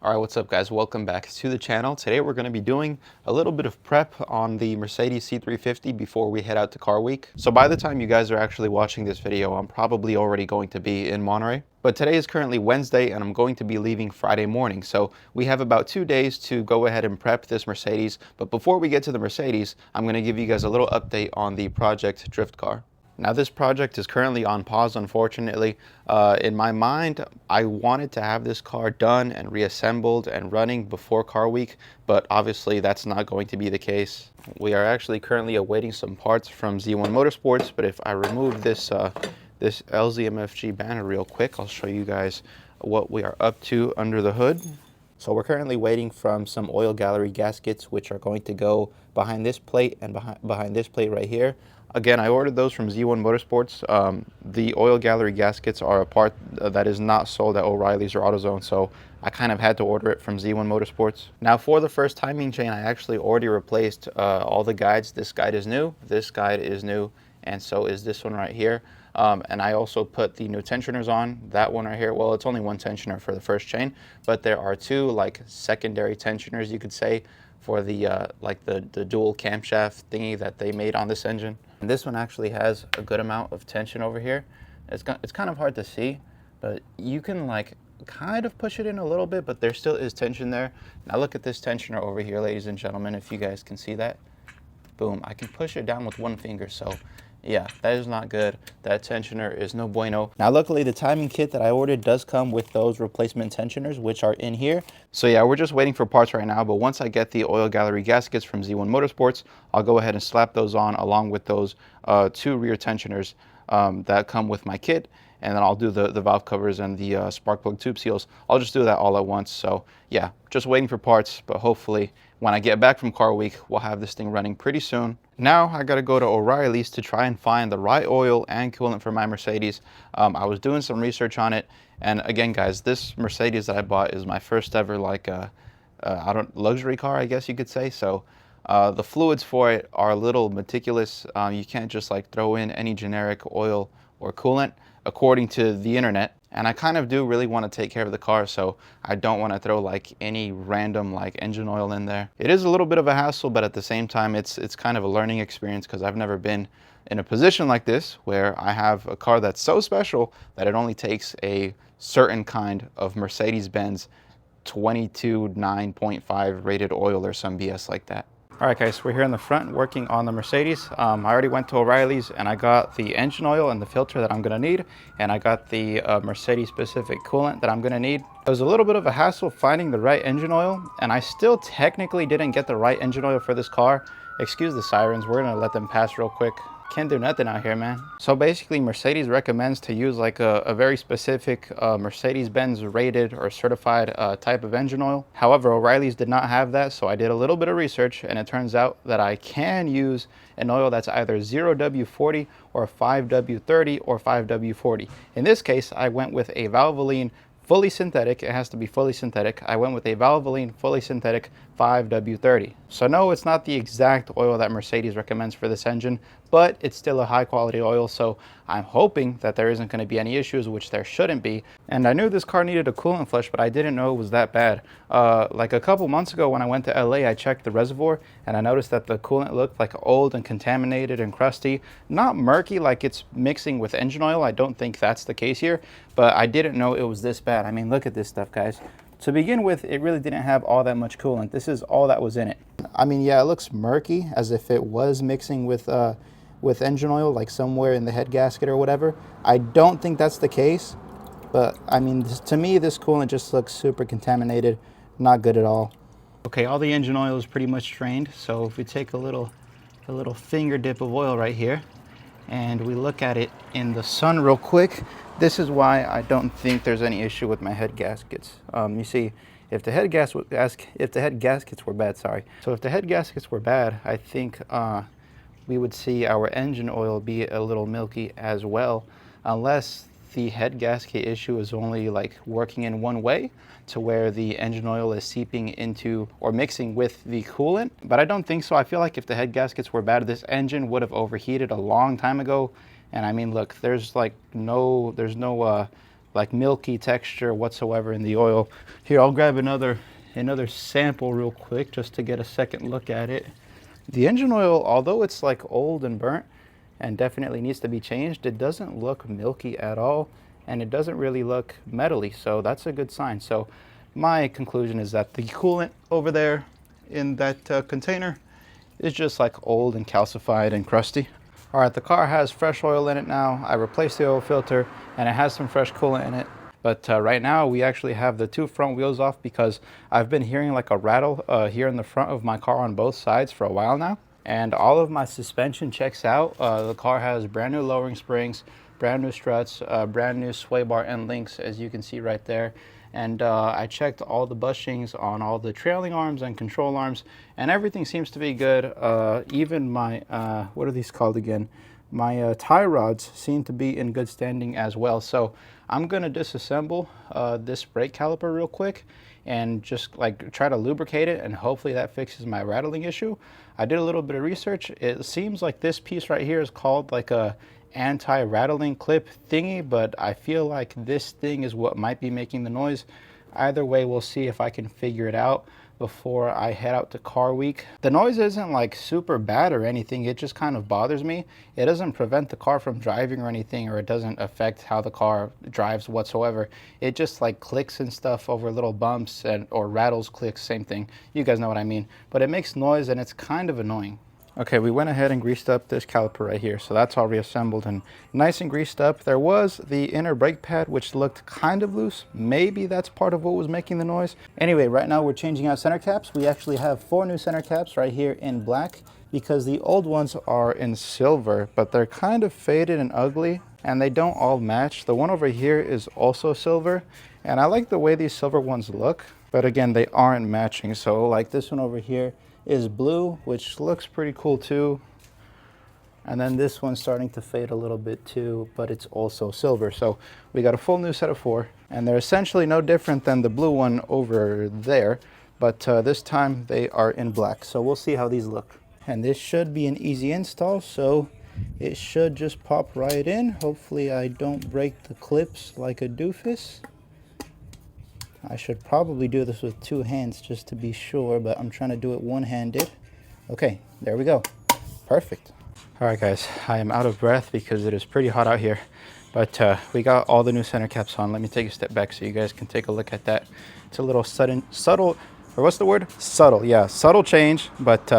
Alright, what's up guys? Welcome back to the channel. Today we're going to be doing a little bit of prep on the Mercedes C350 before we head out to car week. So by the time you guys are actually watching this video, I'm probably already going to be in Monterey. But today is currently Wednesday and I'm going to be leaving Friday morning. So we have about 2 days to go ahead and prep this Mercedes. But before we get to the Mercedes, I'm going to give you guys a little update on the Project Drift car. Now this project is currently on pause, unfortunately. In my mind, I wanted to have this car done and reassembled and running before car week, but obviously that's not going to be the case. We are actually currently awaiting some parts from Z1 Motorsports, but if I remove this LZMFG banner real quick, I'll show you guys what we are up to under the hood. So we're currently waiting from some oil gallery gaskets, which are going to go behind this plate and behind this plate right here. Again, I ordered those from Z1 Motorsports. The oil gallery gaskets are a part that is not sold at O'Reilly's or AutoZone, so I kind of had to order it from Z1 Motorsports. Now for the first timing chain, I actually already replaced all the guides. This guide is new, this guide is new, and so is this one right here. And I also put the new tensioners on, that one right here. Well, it's only one tensioner for the first chain, but there are two like secondary tensioners, you could say, for the like the dual camshaft thingy that they made on this engine. And this one actually has a good amount of tension over here. It's kind of hard to see, but you can like kind of push it in a little bit, but there still is tension there. Now look at this tensioner over here, ladies and gentlemen, if you guys can see that. Boom, I can push it down with one finger, so yeah, that is not good. That tensioner is no bueno. Now, luckily, the timing kit that I ordered does come with those replacement tensioners, which are in here. So yeah, we're just waiting for parts right now, but once I get the oil gallery gaskets from Z1 Motorsports, I'll go ahead and slap those on along with those two rear tensioners that come with my kit. And then I'll do the valve covers and the spark plug tube seals. I'll just do that all at once. So yeah, just waiting for parts, but hopefully when I get back from car week, we'll have this thing running pretty soon. Now I gotta go to O'Reilly's to try and find the right oil and coolant for my Mercedes. I was doing some research on it. And again, guys, this Mercedes that I bought is my first ever like luxury car, I guess you could say. So the fluids for it are a little meticulous. You can't just like throw in any generic oil or coolant according to the internet. And I kind of do really want to take care of the car, so I don't want to throw like any random like engine oil in there. It is a little bit of a hassle, but at the same time it's kind of a learning experience because I've never been in a position like this where I have a car that's so special that it only takes a certain kind of Mercedes Benz 22 9.5 rated oil or some BS like that. All right, guys, we're here in the front working on the Mercedes. I already went to O'Reilly's and I got the engine oil and the filter that I'm gonna need, and I got the Mercedes-specific coolant that I'm gonna need. It was a little bit of a hassle finding the right engine oil, and I still technically didn't get the right engine oil for this car. Excuse the sirens, we're gonna let them pass real quick. Can't do nothing out here, man. So basically, Mercedes recommends to use like a very specific Mercedes-Benz rated or certified type of engine oil. However, O'Reilly's did not have that, so I did a little bit of research, and it turns out that I can use an oil that's either 0W40 or 5W30 or 5W40. In this case, I went with a Valvoline fully synthetic. It has to be fully synthetic. I went with a Valvoline fully synthetic 5W30. So no, it's not the exact oil that Mercedes recommends for this engine, but it's still a high quality oil, so I'm hoping that there isn't going to be any issues, which there shouldn't be. And I knew this car needed a coolant flush, but I didn't know it was that bad. Like a couple months ago when I went to LA, I checked the reservoir and I noticed that the coolant looked like old and contaminated and crusty. Not murky like it's mixing with engine oil. I don't think that's the case here, but I didn't know it was this bad. I mean, look at this stuff, guys. To begin with, it really didn't have all that much coolant. This is all that was in it. I mean, yeah, it looks murky as if it was mixing with engine oil, like somewhere in the head gasket or whatever. I don't think that's the case, but I mean, to me, this coolant just looks super contaminated, not good at all. Okay, all the engine oil is pretty much drained. So if we take a little finger dip of oil right here, and we look at it in the sun real quick, this is why I don't think there's any issue with my head gaskets. You see, if the head gaskets were bad, sorry. So if the head gaskets were bad, I think we would see our engine oil be a little milky as well, unless the head gasket issue is only like working in one way to where the engine oil is seeping into or mixing with the coolant. But I don't think so. I feel like if the head gaskets were bad, this engine would have overheated a long time ago. And I mean, look, there's no like milky texture whatsoever in the oil. Here, I'll grab another sample real quick just to get a second look at it. The engine oil, although it's like old and burnt and definitely needs to be changed, it doesn't look milky at all, and it doesn't really look metally, so that's a good sign. So my conclusion is that the coolant over there in that container is just like old and calcified and crusty. All right, the car has fresh oil in it now. I replaced the oil filter and it has some fresh coolant in it. But right now we actually have the two front wheels off because I've been hearing like a rattle here in the front of my car on both sides for a while now. And all of my suspension checks out. The car has brand new lowering springs, brand new struts, brand new sway bar end links, as you can see right there. And I checked all the bushings on all the trailing arms and control arms, and everything seems to be good. Even my, what are these called again? My tie rods seem to be in good standing as well. So I'm gonna disassemble this brake caliper real quick and just like try to lubricate it, and hopefully that fixes my rattling issue. I did a little bit of research. It seems like this piece right here is called like a anti-rattling clip thingy, but I feel like this thing is what might be making the noise. Either way, we'll see if I can figure it out before I head out to car week. The noise isn't like super bad or anything, it just kind of bothers me. It doesn't prevent the car from driving or anything, or it doesn't affect how the car drives whatsoever. It just like clicks and stuff over little bumps, and or rattles, clicks, same thing. You guys know what I mean. But it makes noise and it's kind of annoying. Okay, we went ahead and greased up this caliper right here, so that's all reassembled and nice and greased up. There was the inner brake pad, which looked kind of loose. Maybe that's part of what was making the noise. Anyway, right now we're changing out center caps. We actually have 4 new center caps right here in black, because the old ones are in silver, but they're kind of faded and ugly, and they don't all match. The one over here is also silver, and I like the way these silver ones look, but again, they aren't matching. So like this one over here is blue, which looks pretty cool too, and then this one's starting to fade a little bit too, but it's also silver. So we got a full new set of 4, and they're essentially no different than the blue one over there, but this time they are in black. So we'll see how these look, and this should be an easy install, so it should just pop right in. Hopefully I don't break the clips like a doofus. I should probably do this with 2 hands just to be sure, but I'm trying to do it one-handed. Okay, there we go. Perfect. All right, guys, I am out of breath because it is pretty hot out here, but we got all the new center caps on. Let me take a step back so you guys can take a look at that. It's a little subtle, or what's the word? Subtle, yeah, subtle change, but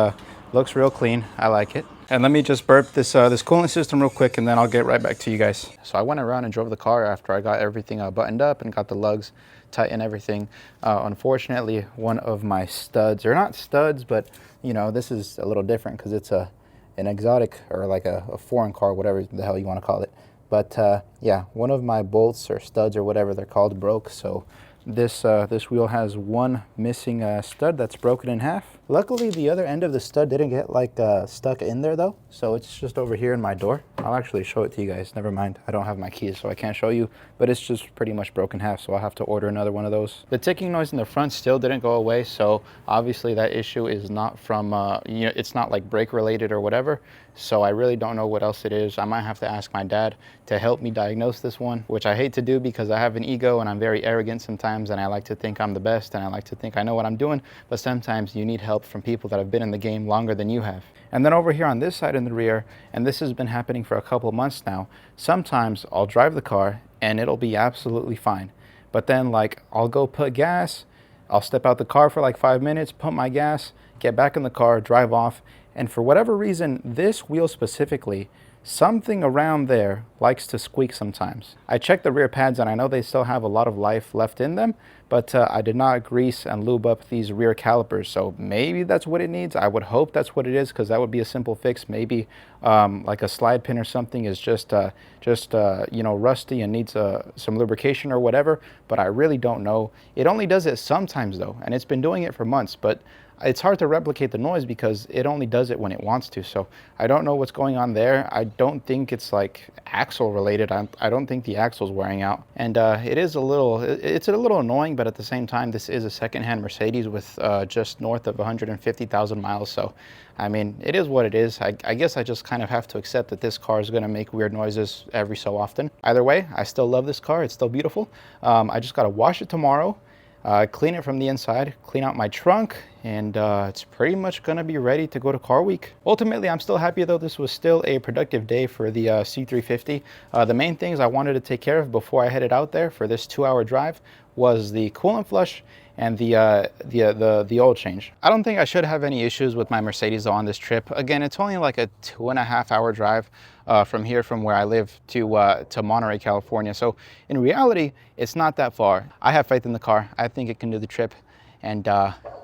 looks real clean. I like it. And let me just burp this this coolant system real quick, and then I'll get right back to you guys. So I went around and drove the car after I got everything buttoned up and got the lugs tight and everything. Unfortunately, one of my studs, or not studs, but you know, this is a little different because it's an exotic, or like a foreign car, whatever the hell you want to call it. But yeah, one of my bolts or studs or whatever they're called broke. So this wheel has one missing stud that's broken in half. Luckily, the other end of the stud didn't get like stuck in there though, so it's just over here in my door. I'll actually show it to you guys. Never mind, I don't have my keys, so I can't show you, but it's just pretty much broken in half, so I'll have to order another one of those. The ticking noise in the front still didn't go away, so obviously that issue is not from you know, it's not like brake related or whatever. So I really don't know what else it is. I might have to ask my dad to help me diagnose this one, which I hate to do because I have an ego and I'm very arrogant sometimes, and I like to think I'm the best and I like to think I know what I'm doing, but sometimes you need help from people that have been in the game longer than you have. And then over here on this side in the rear, and this has been happening for a couple of months now, sometimes I'll drive the car and it'll be absolutely fine. But then like I'll go put gas, I'll step out the car for like 5 minutes, pump my gas, get back in the car, drive off, and for whatever reason, this wheel specifically, something around there likes to squeak sometimes. I checked the rear pads and I know they still have a lot of life left in them, but I did not grease and lube up these rear calipers, so maybe that's what it needs. I would hope that's what it is, because that would be a simple fix. Maybe like a slide pin or something is just you know, rusty and needs some lubrication or whatever, but I really don't know. It only does it sometimes though, and it's been doing it for months, but it's hard to replicate the noise because it only does it when it wants to. So I don't know what's going on there. I don't think it's like axle related. I don't think the axle's wearing out. And it's a little annoying, but but at the same time, this is a secondhand Mercedes with just north of 150,000 miles. So, I mean, it is what it is. I guess I just kind of have to accept that this car is going to make weird noises every so often. Either way, I still love this car. It's still beautiful. I just got to wash it tomorrow. Clean it from the inside, clean out my trunk, and it's pretty much gonna be ready to go to car week. Ultimately, I'm still happy though. This was still a productive day for the C350. The main things I wanted to take care of before I headed out there for this 2-hour drive was the coolant flush and the oil change. I don't think I should have any issues with my Mercedes on this trip. Again, it's only like a 2.5-hour drive from here, from where I live to Monterey, California. So in reality, it's not that far. I have faith in the car. I think it can do the trip, and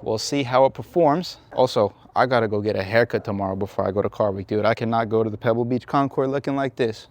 we'll see how it performs. Also, I gotta go get a haircut tomorrow before I go to car week, dude. I cannot go to the Pebble Beach Concours looking like this.